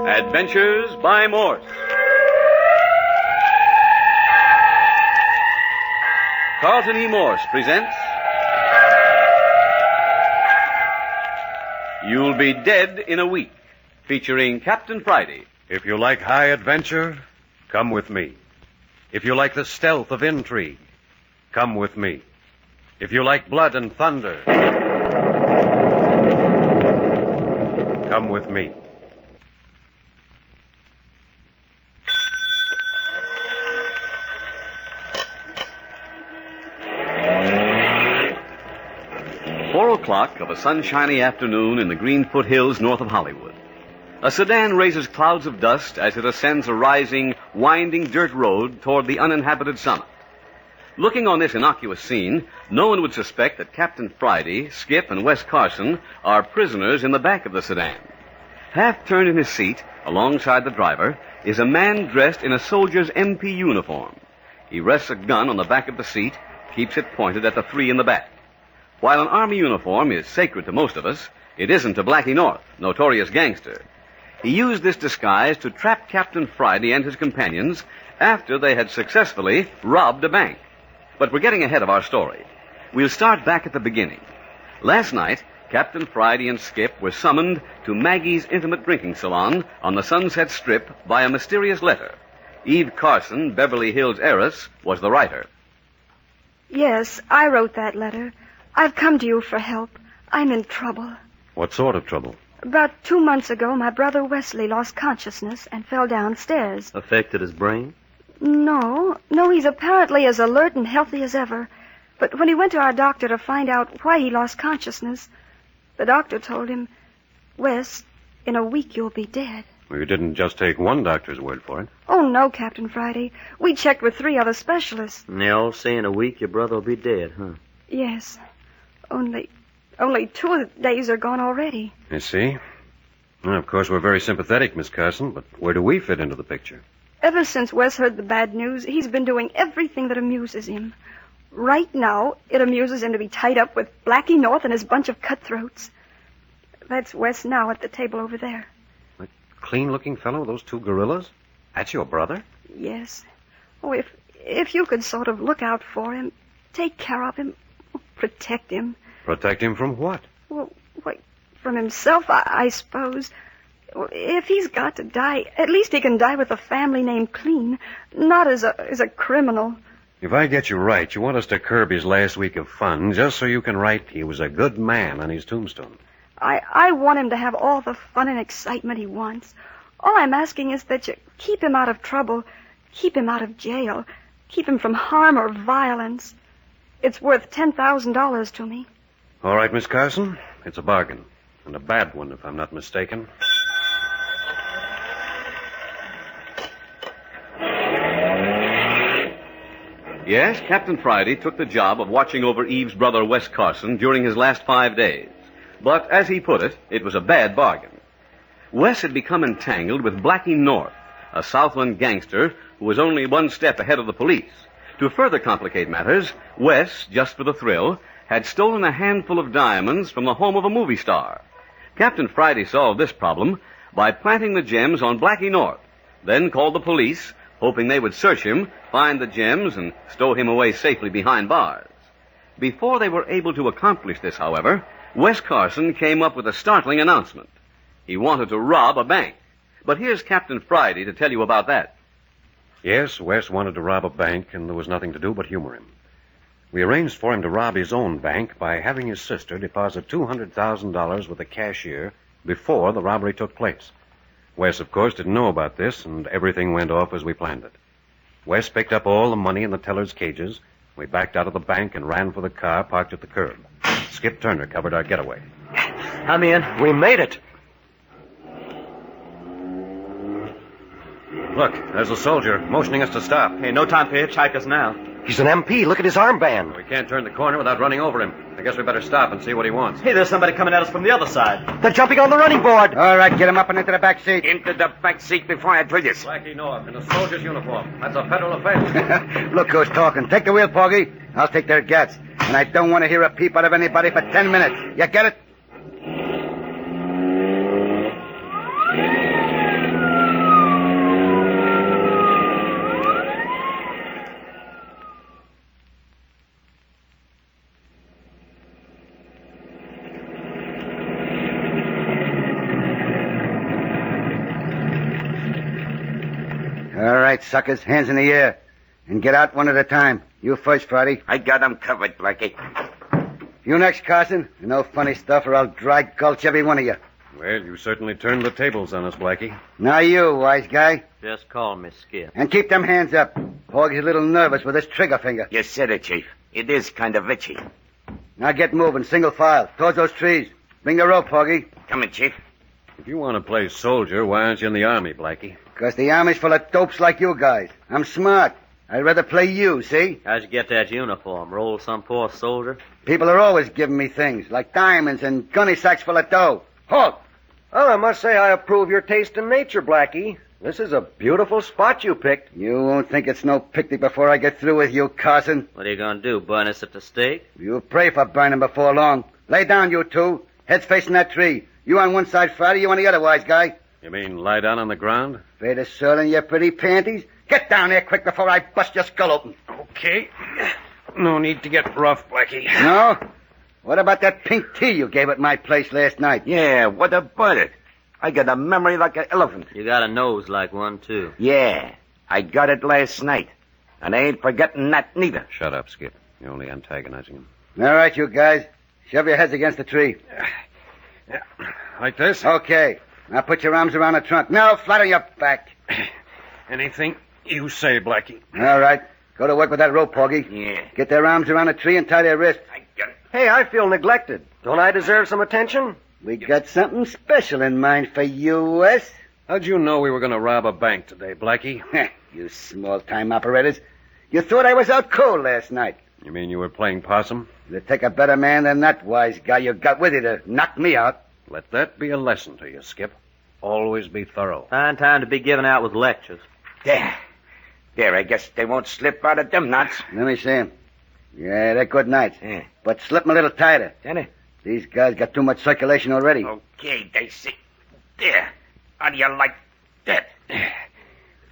Adventures by Morse. Carlton E. Morse presents You'll Be Dead in a Week, featuring Captain Friday. If you like high adventure, come with me. If you like the stealth of intrigue, come with me. If you like blood and thunder, come with me. Four o'clock of a sunshiny afternoon in the green foothills north of Hollywood. A sedan raises clouds of dust as it ascends a rising, winding dirt road toward the uninhabited summit. Looking on this innocuous scene, no one would suspect that Captain Friday, Skip, and Wes Carson are prisoners in the back of the sedan. Half turned in his seat, alongside the driver, is a man dressed in a soldier's MP uniform. He rests a gun on the back of the seat, keeps it pointed at the three in the back. While an Army uniform is sacred to most of us, it isn't to Blackie North, notorious gangster. He used this disguise to trap Captain Friday and his companions after they had successfully robbed a bank. But we're getting ahead of our story. We'll start back at the beginning. Last night, Captain Friday and Skip were summoned to Maggie's intimate drinking salon on the Sunset Strip by a mysterious letter. Eve Carson, Beverly Hills heiress, was the writer. Yes, I wrote that letter. I've come to you for help. I'm in trouble. What sort of trouble? About 2 months ago, my brother Wesley lost consciousness and fell downstairs. Affected his brain? No, he's apparently as alert and healthy as ever. But when he went to our doctor to find out why he lost consciousness, the doctor told him, Wes, in a week you'll be dead. Well, you didn't just take one doctor's word for it. Oh, no, Captain Friday. We checked with 3 other specialists. And they all say in a week your brother will be dead, huh? Yes. Only 2 of the days are gone already. You see? Well, of course, we're very sympathetic, Miss Carson, but where do we fit into the picture? Ever since Wes heard the bad news, he's been doing everything that amuses him. Right now, it amuses him to be tied up with Blackie North and his bunch of cutthroats. That's Wes now at the table over there. That clean-looking fellow, those 2 gorillas? That's your brother? Yes. Oh, if you could sort of look out for him, take care of him, protect him. Protect him from what? Well, from himself, I suppose. If he's got to die, at least he can die with a family name clean, not as a criminal. If I get you right, you want us to curb his last week of fun just so you can write he was a good man on his tombstone. I want him to have all the fun and excitement he wants. All I'm asking is that you keep him out of trouble, keep him out of jail, keep him from harm or violence. It's worth $10,000 to me. All right, Miss Carson. It's a bargain. And a bad one, if I'm not mistaken. Yes, Captain Friday took the job of watching over Eve's brother Wes Carson during his last 5 days. But, as he put it was a bad bargain. Wes had become entangled with Blackie North, a Southland gangster who was only 1 step ahead of the police. To further complicate matters, Wes, just for the thrill, had stolen a handful of diamonds from the home of a movie star. Captain Friday solved this problem by planting the gems on Blackie North, then called the police, hoping they would search him, find the gems, and stow him away safely behind bars. Before they were able to accomplish this, however, Wes Carson came up with a startling announcement. He wanted to rob a bank. But here's Captain Friday to tell you about that. Yes, Wes wanted to rob a bank, and there was nothing to do but humor him. We arranged for him to rob his own bank by having his sister deposit $200,000 with the cashier before the robbery took place. Wes, of course, didn't know about this, and everything went off as we planned it. Wes picked up all the money in the teller's cages. We backed out of the bank and ran for the car parked at the curb. Skip Turner covered our getaway. I'm in. We made it. Look, there's a soldier motioning us to stop. Hey, no time for hitchhikers now. He's an MP. Look at his armband. We can't turn the corner without running over him. I guess we better stop and see what he wants. Hey, there's somebody coming at us from the other side. They're jumping on the running board. All right, get him up and into the back seat. Into the back seat before I drill you. Blackie North in a soldier's uniform. That's a federal offense. Look who's talking. Take the wheel, Porgy. I'll take their gats. And I don't want to hear a peep out of anybody for 10 minutes. You get it? right, suckers. Hands in the air. And get out one at a time. You first, Friday. I got 'em covered, Blackie. You next, Carson. And no funny stuff or I'll dry gulch every one of you. Well, you certainly turned the tables on us, Blackie. Now you, wise guy. Just call me Skip. And keep them hands up. Porgy's a little nervous with his trigger finger. You said it, Chief. It is kind of itchy. Now get moving, single file. Towards those trees. Bring the rope, Porgy. Coming, Chief. If you want to play soldier, why aren't you in the Army, Blackie? Because the Army's full of dopes like you guys. I'm smart. I'd rather play you, see? How'd you get that uniform? Roll some poor soldier? People are always giving me things, like diamonds and gunny sacks full of dough. Halt! Well, I must say I approve your taste in nature, Blackie. This is a beautiful spot you picked. You won't think it's no picnic before I get through with you, Carson. What are you gonna do, burn us at the stake? You pray for burning before long. Lay down, you two. Heads facing that tree. You on one side, Friday, you on the other, wise guy. You mean lie down on the ground? Afraid of soiling your pretty panties? Get down there quick before I bust your skull open. Okay. No need to get rough, Blackie. No? What about that pink tea you gave at my place last night? Yeah, what about it? I got a memory like an elephant. You got a nose like one, too. Yeah, I got it last night. And I ain't forgetting that neither. Shut up, Skip. You're only antagonizing him. All right, you guys. Shove your heads against the tree. Like this? Okay. Now put your arms around the trunk. Now flat on your back. Anything you say, Blackie. All right. Go to work with that rope, Porgy. Yeah. Get their arms around the tree and tie their wrists. I got it. Hey, I feel neglected. Don't I deserve some attention? We got something special in mind for you, Wes. How'd you know we were going to rob a bank today, Blackie? You small-time operators. You thought I was out cold last night. You mean you were playing possum? It'd take a better man than that wise guy you got with you to knock me out. Let that be a lesson to you, Skip. Always be thorough. Fine time to be giving out with lectures. There, I guess they won't slip out of them knots. Let me see 'em. Yeah, they're good nights. Yeah. But slip 'em a little tighter. Jenny? These guys got too much circulation already. Okay, they see. There. How do you like that?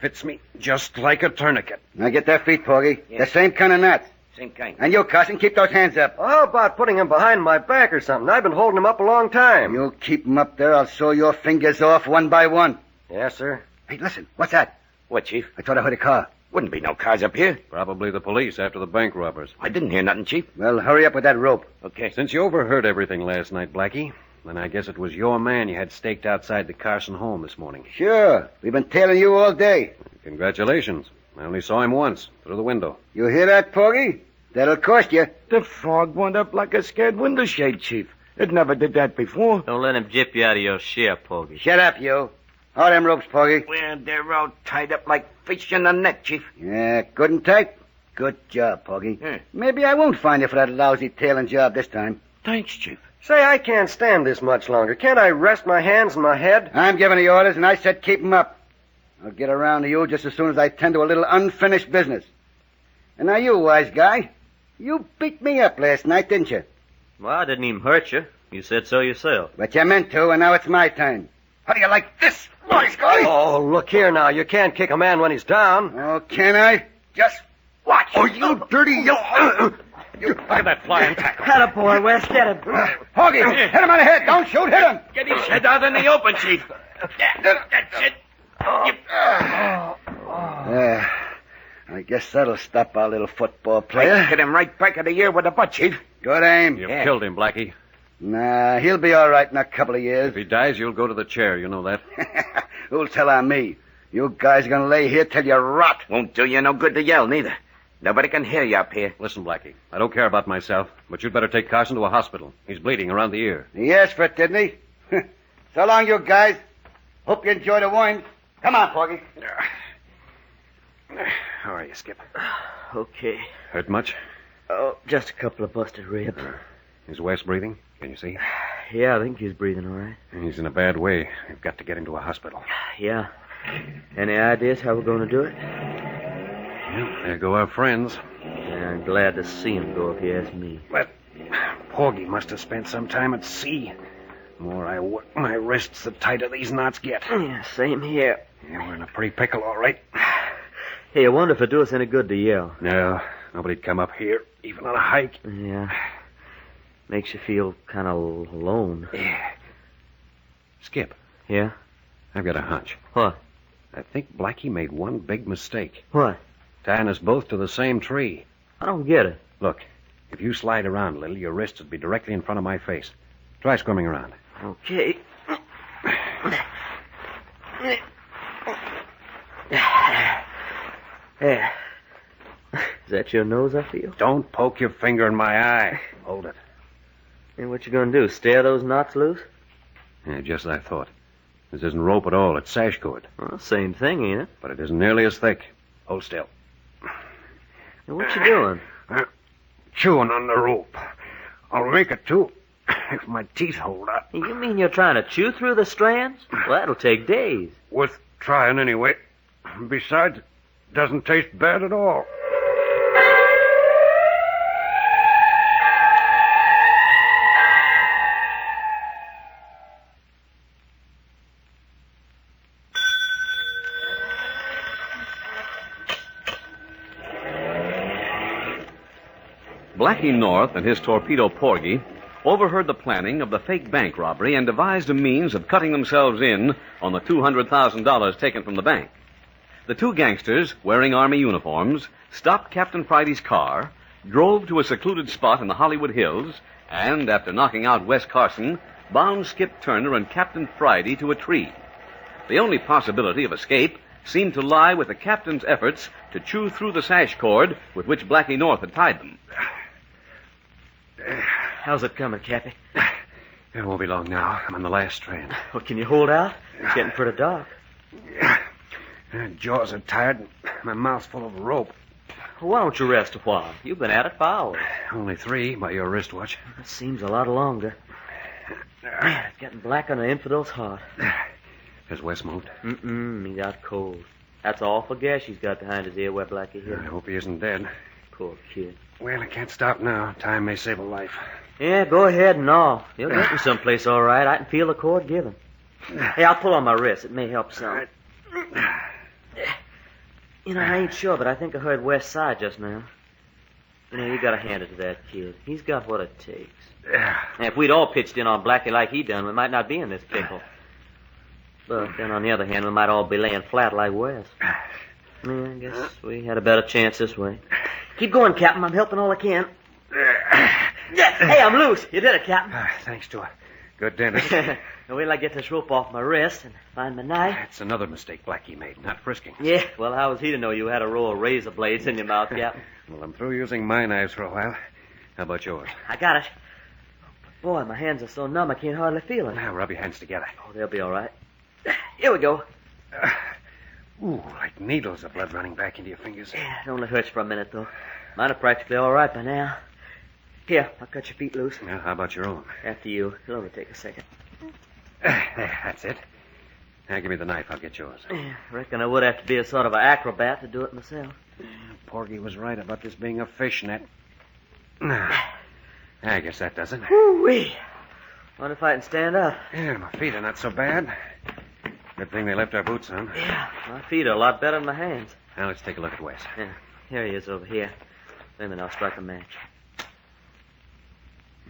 Fits me just like a tourniquet. Now get their feet, Porgy. Yeah. The same kind of knots. Same kind. And you, Carson, keep those hands up. Well, how about putting him behind my back or something? I've been holding him up a long time. You keep 'em up there, I'll saw your fingers off one by one. Yes, sir. Hey, listen, what's that? What, Chief? I thought I heard a car. Wouldn't be no cars up here. Probably the police after the bank robbers. I didn't hear nothing, Chief. Well, hurry up with that rope. Okay. Since you overheard everything last night, Blackie, then I guess it was your man you had staked outside the Carson home this morning. Sure. We've been tailing you all day. Congratulations. I only saw him once, through the window. You hear that, Porgy? That'll cost you. The fog went up like a scared window shade, Chief. It never did that before. Don't let him jip you out of your share, Porgy. Shut up, you. How are them ropes, Porgy? Well, they're all tied up like fish in the net, Chief. Yeah, good and tight. Good job, Porgy. Yeah. Maybe I won't find you for that lousy tailing job this time. Thanks, Chief. Say, I can't stand this much longer. Can't I rest my hands and my head? I'm giving the orders, and I said keep 'em up. I'll get around to you just as soon as I tend to a little unfinished business. And now you, wise guy, you beat me up last night, didn't you? Well, I didn't even hurt you. You said so yourself. But you meant to, and now it's my time. How do you like this, wise guy? Oh, look here now. You can't kick a man when he's down. Oh, can I? Just watch. Oh, you dirty Look at that flying tackle. Attaboy, Wes, get him. Porgy, hit him on the head. Don't shoot, hit him. Get his head out in the open, Chief. That's it. Yeah, I guess that'll stop our little football player. Hit him right back of the ear with a butt, Chief. Good aim. You've killed him, Blackie. Nah, he'll be all right in a couple of If years. he dies, you'll go to the chair. You know that. Who'll tell on me? You guys are gonna lay here till you rot. Won't do you no good to yell, neither. Nobody can hear you up here. Listen, Blackie, I don't care about myself, but you'd better take Carson to a hospital. He's bleeding around the ear. He asked for it, didn't he? So long, you guys. Hope you enjoy the wine. Come on, Porgy. How are you, Skip? Okay. Hurt much? Oh, just a couple of busted ribs. Is Wes breathing? Can you see? Yeah, I think he's breathing all right. He's in a bad way. We've got to get him to a hospital. Yeah. Any ideas how we're going to do it? Well, there go our friends. Yeah, I'm glad to see him go, if you ask me. But Porgy must have spent some time at sea. The more I work my wrists, the tighter these knots get. Yeah, same here. Yeah, we're in a pretty pickle, all right. Hey, I wonder if it'd do us any good to yell. No, nobody'd come up here, even on a hike. Yeah. Makes you feel kind of alone. Yeah. Skip, Yeah? I've got a hunch. What? I think Blackie made one big mistake. What? Tying us both to the same tree. I don't get it. Look, if you slide around a little, your wrists would be directly in front of my face. Try squirming around. Okay. There. Is that your nose I feel? Don't poke your finger in my eye. Hold it. And what you gonna do, stare those knots loose? Yeah, just as I thought. This isn't rope at all. It's sash cord. Well, same thing, ain't it? But it isn't nearly as thick. Hold still. And what you doing? Chewing on the rope. I'll make it, too, if my teeth hold up. You mean you're trying to chew through the strands? Well, that'll take days. Worth trying anyway. Besides, it doesn't taste bad at all. Blackie North and his torpedo Porgy overheard the planning of the fake bank robbery and devised a means of cutting themselves in on the $200,000 taken from the bank. The two gangsters, wearing Army uniforms, stopped Captain Friday's car, drove to a secluded spot in the Hollywood Hills, and, after knocking out Wes Carson, bound Skip Turner and Captain Friday to a tree. The only possibility of escape seemed to lie with the captain's efforts to chew through the sash cord with which Blackie North had tied them. How's it coming, Cappy? It won't be long now. I'm on the last strand. Well, can you hold out? It's getting pretty dark. Jaws are tired and my mouth's full of rope. Well, why don't you rest a while? You've been at it for hours. Only 3 by your wristwatch. That seems a lot longer. Man, it's getting black on the infidel's heart. Has Wes moved? He got cold. That's all for gas he's got behind his ear where Blackie hit. I hope he isn't dead. Poor kid. Well, I can't stop now. Time may save a life. Yeah, go ahead and all. You'll get me someplace all right. I can feel the cord giving. Hey, I'll pull on my wrist. It may help some. You know, I ain't sure, but I think I heard West Side just now. You know, you gotta hand it to that kid. He's got what it takes. And if we'd all pitched in on Blackie like he done, we might not be in this pickle. But then on the other hand, we might all be laying flat like Wes. Yeah, I guess we had a better chance this way. Keep going, Captain. I'm helping all I can. Hey, I'm loose. You did it, Captain. Thanks to a good dentist. Now, wait till I get this rope off my wrist and find my knife. That's another mistake Blackie made, not frisking. Yeah, well, how was he to know you had a row of razor blades in your mouth, Captain? Well, I'm through using my knives for a while. How about yours? I got it. Boy, my hands are so numb I can't hardly feel it. Now, rub your hands together. Oh, they'll be all right. Here we go. Ooh, like needles, the blood running back into your fingers. Yeah, it only hurts for a minute, though. Mine are practically all right by now. Here, I'll cut your feet loose. Now, how about your own? After you. It'll only take a second. There, that's it. Now, give me the knife. I'll get yours. Yeah, reckon I would have to be a sort of an acrobat to do it myself. Porgy was right about this being a fishnet. I guess that does it. Woo-wee. Wonder if I can stand up. Yeah, my feet are not so bad. Good thing they left our boots on. Yeah, my feet are a lot better than my hands. Now, let's take a look at Wes. Yeah, here he is over here. Wait a minute, I'll strike a match.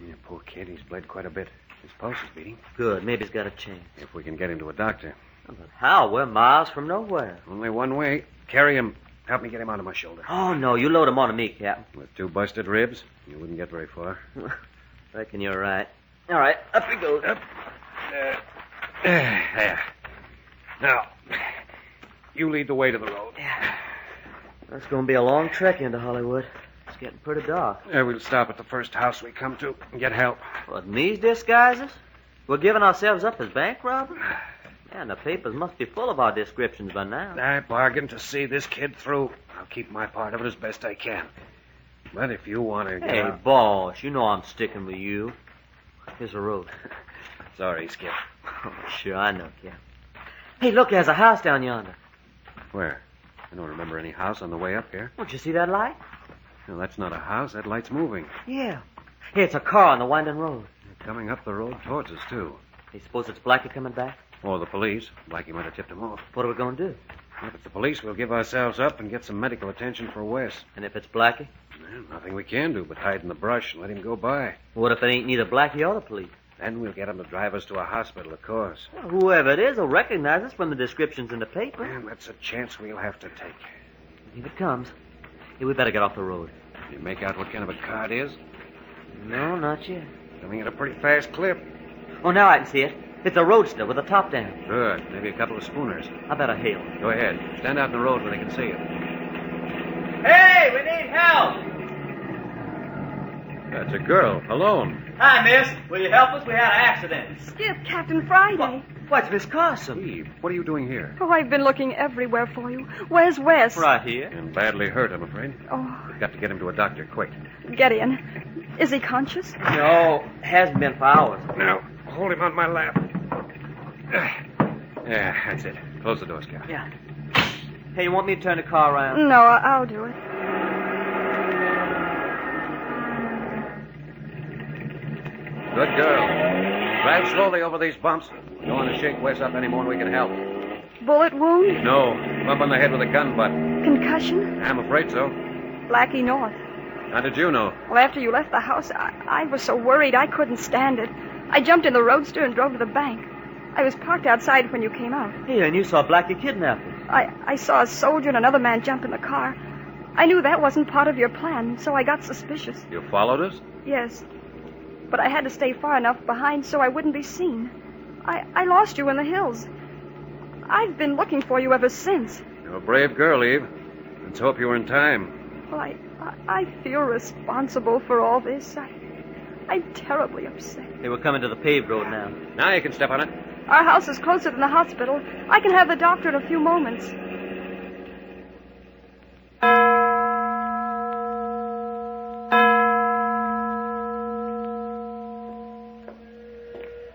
Yeah, poor kid. He's bled quite a bit. His pulse is beating. Good, maybe he's got a chance. If we can get him to a doctor. But how? We're miles from nowhere. Only one way. Carry him. Help me get him onto my shoulder. Oh, no, you load him onto me, Captain. With 2 busted ribs, you wouldn't get very far. Reckon you're right. All right, up he goes. Up. There. Now, you lead the way to the road. Yeah. That's going to be a long trek into Hollywood. It's getting pretty dark. We'll stop at the first house we come to and get help. What, in these disguises? We're giving ourselves up as bank robbers? Man, the papers must be full of our descriptions by now. I bargained to see this kid through. I'll keep my part of it as best I can. But if you want to... Hey, boss, you know I'm sticking with you. Here's the road. Sorry, Skip. Oh, sure, I know, Cap. Hey, look, there's a house down yonder. Where? I don't remember any house on the way up here. Don't you see that light? No, that's not a house. That light's moving. Yeah. Hey, it's a car on the winding road. They're coming up the road towards us, too. Hey, suppose it's Blackie coming back? Or the police. Blackie might have tipped them off. What are we going to do? If it's the police, we'll give ourselves up and get some medical attention for Wes. And if it's Blackie? Well, nothing we can do but hide in the brush and let him go by. What if it ain't neither Blackie or the police? Then we'll get him to drive us to a hospital, of course. Well, whoever it is will recognize us from the descriptions in the paper. And that's a chance we'll have to take. If it comes. Hey, we better get off the road. You make out what kind of a car it is? No, not yet. Coming at a pretty fast clip. Oh, now I can see it. It's a roadster with a top down. Good. Maybe a couple of schooners. I better hail. Go ahead. Stand out in the road where they can see you. Hey, we need help! That's a girl, alone. Hi, miss. Will you help us? We had an accident. Skip, Captain Friday. What's Miss Carson? Eve, what are you doing here? Oh, I've been looking everywhere for you. Where's Wes? Right here. And badly hurt, I'm afraid. Oh, We've got to get him to a doctor, quick. get in. Is he conscious? No, hasn't been for hours. Now, hold him on my lap. Yeah, that's it. Close the door, Scout. Yeah. Hey, you want me to turn the car around? No, I'll do it. Good girl. Drive slowly over these bumps. We don't want to shake Wes up any more than we can help. Bullet wound? No, bump on the head with a gun butt. Concussion? I'm afraid so. Blackie North. How did you know? Well, after you left the house, I was so worried I couldn't stand it. I jumped in the roadster and drove to the bank. I was parked outside when you came out. Hey, and you saw Blackie kidnap him. I saw a soldier and another man jump in the car. I knew that wasn't part of your plan, so I got suspicious. You followed us? Yes. But I had to stay far enough behind so I wouldn't be seen. I lost you in the hills. I've been looking for you ever since. You're a brave girl, Eve. Let's hope you were in time. Well, I feel responsible for all this. I'm terribly upset. Hey, we're coming to the paved road now. Now you can step on it. Our house is closer than the hospital. I can have the doctor in a few moments.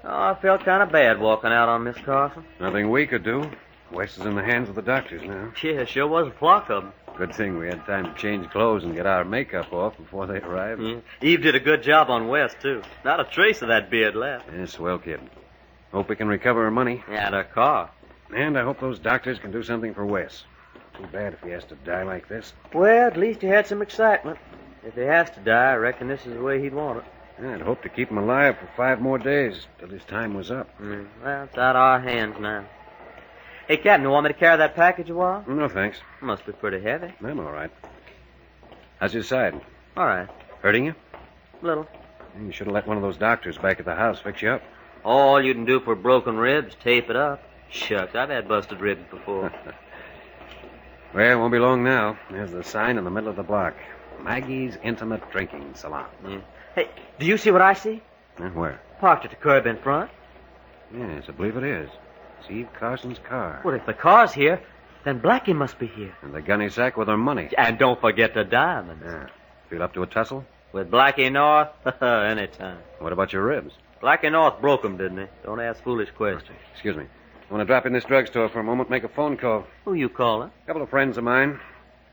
Oh, I felt kind of bad walking out on Miss Carson. Nothing we could do. Wes is in the hands of the doctors now. Yeah, sure was a flock of them. Good thing we had time to change clothes and get our makeup off before they arrived. Yeah. Eve did a good job on West, too. Not a trace of that beard left. Yeah, swell kid. Hope we can recover our money. Yeah, and her car. And I hope those doctors can do something for Wes. Too bad if he has to die like this. Well, at least he had some excitement. If he has to die, I reckon this is the way he'd want it. Yeah, I'd hoped to keep him alive for 5 more days till his time was up. Well, it's out of our hands now. Hey, Captain, you want me to carry that package a while? No, thanks. Must be pretty heavy. I'm all right. How's your side? All right. Hurting you? Little. You should have let one of those doctors back at the house fix you up. All you can do for broken ribs, tape it up. Shucks, I've had busted ribs before. Well, it won't be long now. There's the sign in the middle of the block. Maggie's Intimate Drinking Salon. Yeah. Hey, do you see what I see? Where? Parked at the curb in front. Yes, I believe it is. It's Eve Carson's car. Well, if the car's here, then Blackie must be here. And the gunny sack with her money. And don't forget the diamonds. Yeah. Feel up to a tussle? With Blackie North? Anytime. What about your ribs? Blackie North broke 'em, didn't he? Don't ask foolish questions. Excuse me. I want to drop in this drugstore for a moment, make a phone call. Who you calling? A couple of friends of mine.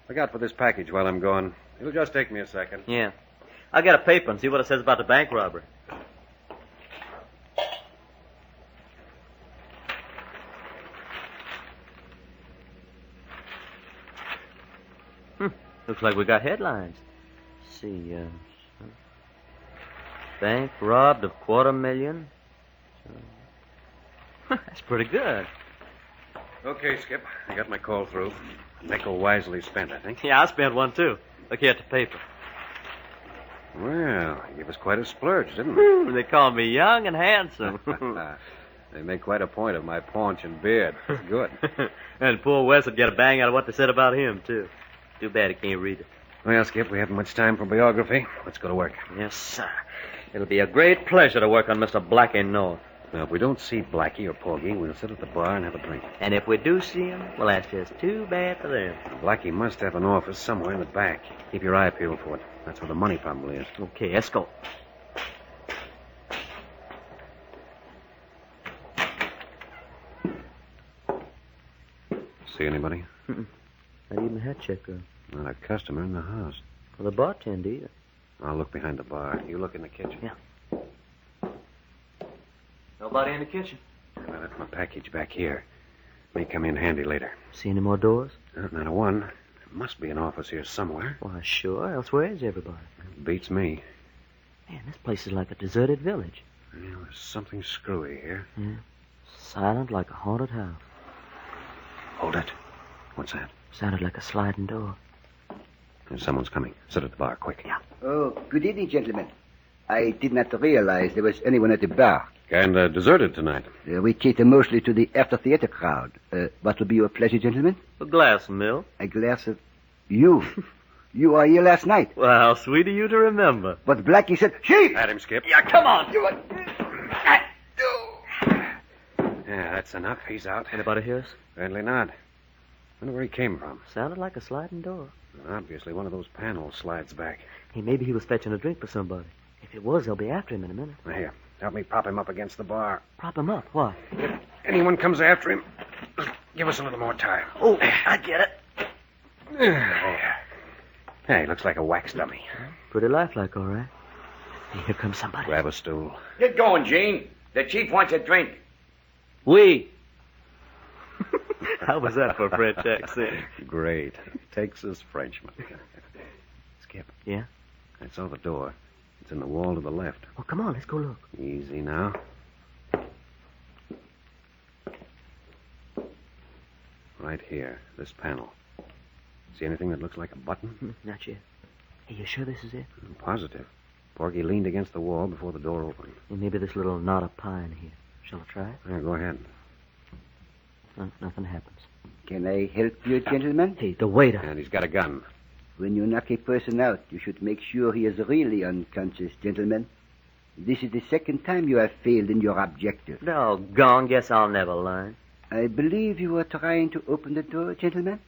Look out for this package while I'm gone. It'll just take me a second. Yeah. I'll get a paper and see what it says about the bank robbery. Looks like we got headlines. Let's see, bank robbed of $250,000. That's pretty good. Okay, Skip. I got my call through. Nickel wisely spent, I think. Yeah, I spent one, too. Look here at the paper. Well, you gave us quite a splurge, didn't we? They call me young and handsome. They make quite a point of my paunch and beard. It's good. And poor Wes would get a bang out of what they said about him, too. Too bad he can't read it. Well, Skip, we haven't much time for biography. Let's go to work. Yes, sir. It'll be a great pleasure to work on Mr. Blackie North. Now, if we don't see Blackie or Porgy, we'll sit at the bar and have a drink. And if we do see him, well, that's just too bad for them. Blackie must have an office somewhere in the back. Keep your eye peeled for it. That's where the money probably is. Okay, let's go. See anybody? Not even a head checker. Not a customer in the house. Or the bartender either. I'll look behind the bar. You look in the kitchen. Yeah. Nobody in the kitchen. I left my package back here. May come in handy later. See any more doors? Not a one. There must be an office here somewhere. Why, sure. Else where is everybody? Beats me. Man, this place is like a deserted village. Yeah, there's something screwy here. Yeah. Silent like a haunted house. Hold it. What's that? Sounded like a sliding door. Someone's coming. Sit at the bar, quick. Yeah. Oh, good evening, gentlemen. I did not realize there was anyone at the bar. And deserted tonight. We cater mostly to the after-theater crowd. What will be your pleasure, gentlemen? A glass of milk. A glass of... You. You are here last night. Well, how sweet of you to remember. But Blackie said... Chief! At him, Skip. Yeah, come on. Yeah, that's enough. He's out. Anybody hear us? Apparently not. Wonder where he came from. Sounded like a sliding door. Obviously, one of those panels slides back. Hey, maybe he was fetching a drink for somebody. If it was, they'll be after him in a minute. Now, here, help me prop him up against the bar. Prop him up. What? If anyone comes after him, give us a little more time. Oh, I get it. There. Hey, looks like a wax dummy. Pretty lifelike, all right. Hey, here comes somebody. Grab a stool. Get going, Gene. The chief wants a drink. We. How was that for a French accent? Great. Texas Frenchman. Skip. Yeah? I saw the door. It's in the wall to the left. Well, come on, let's go look. Easy now. Right here, this panel. See anything that looks like a button? Not yet. Hey, you sure this is it? I'm positive. Porgy leaned against the wall before the door opened. And maybe this little knot of pine here. Shall I try it? Yeah, go ahead. Nothing happens. Can I help you, gentlemen? Hey, the waiter. And he's got a gun. When you knock a person out, you should make sure he is really unconscious, gentlemen. This is the second time you have failed in your objective. Doggone, guess I'll never learn. I believe you are trying to open the door, gentlemen.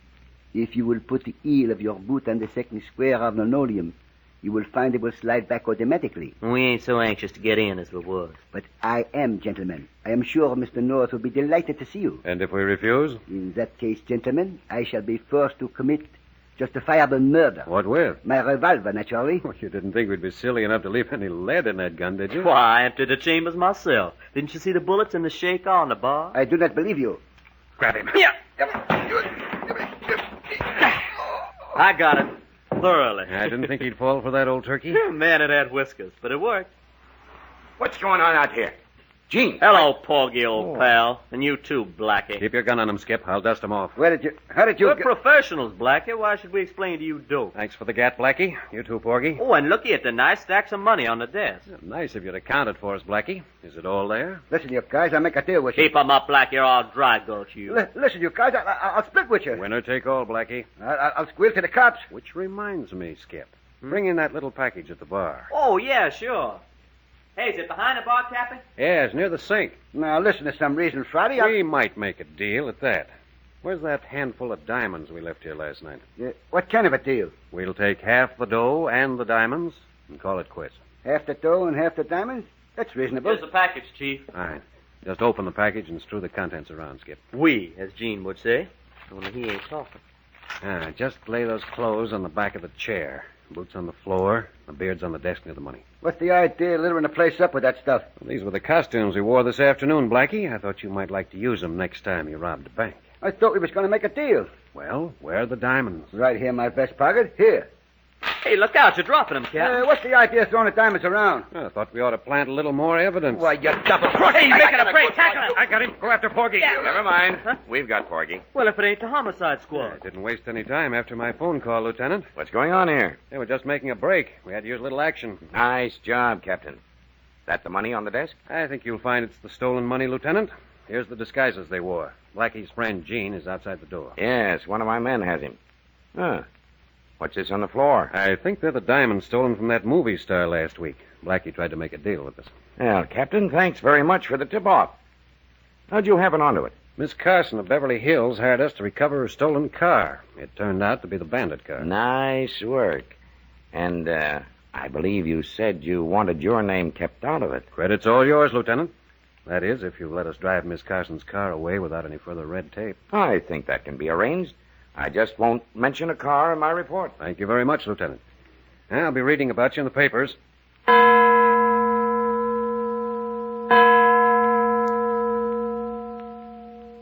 If you will put the heel of your boot on the second square of linoleum, you will find it will slide back automatically. We ain't so anxious to get in as we was. But I am, gentlemen. I am sure Mr. North will be delighted to see you. And if we refuse? In that case, gentlemen, I shall be forced to commit justifiable murder. What with? My revolver, naturally. Well, you didn't think we'd be silly enough to leave any lead in that gun, did you? Why, I emptied the chambers myself. Didn't you see the bullets in the shaker on the bar? I do not believe you. Grab him. Yeah. I got it. Thoroughly. I didn't think he'd fall for that old turkey. Man, it had whiskers, but it worked. What's going on out here? Gene. Hello, Porgy, old pal. And you too, Blackie. Keep your gun on him, Skip. I'll dust him off. How did you... We're professionals, Blackie. Why should we explain to you dope? Thanks for the gat, Blackie. You too, Porgy. Oh, and looky at the nice stacks of money on the desk. Nice of you to count it for us, Blackie. Is it all there? Listen, you guys, I'll make a deal with you. Keep 'em up, Blackie, or I'll dry gulch you. Listen, you guys, I'll split with you. Winner take all, Blackie. I'll squeal to the cops. Which reminds me, Skip. Bring in that little package at the bar. Oh, yeah, sure. Hey, is it behind the bar, Cappy? Yeah, it's near the sink. Now, listen, to some reason, Friday, We might make a deal at that. Where's that handful of diamonds we left here last night? What kind of a deal? We'll take half the dough and the diamonds and call it quits. Half the dough and half the diamonds? That's reasonable. Here's the package, Chief. Fine. Just open the package and strew the contents around, Skip. We, as Gene would say. Only he ain't talking. Just lay those clothes on the back of the chair. Boots on the floor, the beard's on the desk near the money. What's the idea of littering the place up with that stuff? Well, these were the costumes we wore this afternoon, Blackie. I thought you might like to use them next time you robbed a bank. I thought we was going to make a deal. Well, where are the diamonds? Right here in my vest pocket. Here. Hey, look out. You're dropping them, Cap. What's the idea of throwing the diamonds around? Well, I thought we ought to plant a little more evidence. Why, you double-crossed... Hey, he's making a break. Tackle him. I got him. Go after Porgy. Never mind. We've got Porgy. Well, if it ain't the homicide I squad. didn't waste any time after my phone call, Lieutenant. What's going on here? They were just making a break. We had to use a little action. Nice job, Captain. That the money on the desk? I think you'll find it's the stolen money, Lieutenant. Here's the disguises they wore. Blackie's friend, Gene, is outside the door. Yes, one of my men has him. Huh. What's this on the floor? I think they're the diamonds stolen from that movie star last week. Blackie tried to make a deal with us. Well, Captain, thanks very much for the tip-off. How'd you happen onto it? Miss Carson of Beverly Hills hired us to recover her stolen car. It turned out to be the bandit car. Nice work. And, I believe you said you wanted your name kept out of it. Credit's all yours, Lieutenant. That is, if you let us drive Miss Carson's car away without any further red tape. I think that can be arranged. I just won't mention a car in my report. Thank you very much, Lieutenant. I'll be reading about you in the papers.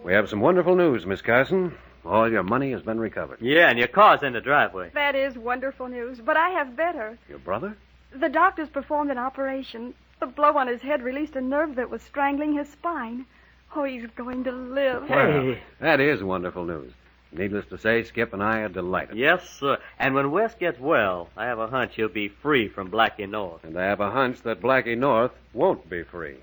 We have some wonderful news, Miss Carson. All your money has been recovered. Yeah, and your car's in the driveway. That is wonderful news, but I have better. Your brother? The doctors performed an operation, The blow on his head released a nerve that was strangling his spine. Oh, he's going to live. Well, that is wonderful news. Needless to say, Skip and I are delighted. Yes, sir. And when Wes gets well, I have a hunch he'll be free from Blackie North. And I have a hunch that Blackie North won't be free.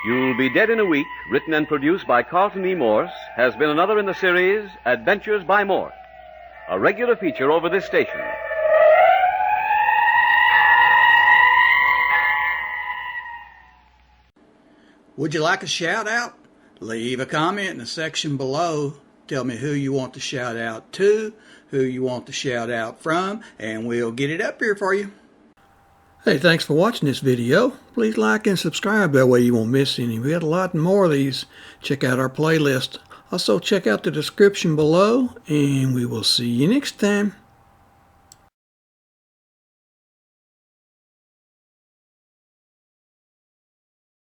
You'll Be Dead in a Week, written and produced by Carlton E. Morse, has been another in the series Adventures by Morse, a regular feature over this station. Would you like a shout out? Leave a comment in the section below. Tell me who you want to shout out to, who you want to shout out from, and we'll get it up here for you. Hey, thanks for watching this video. Please like and subscribe, that way you won't miss any. We got a lot more of these. Check out our playlist. Also check out the description below, and we will see you next time.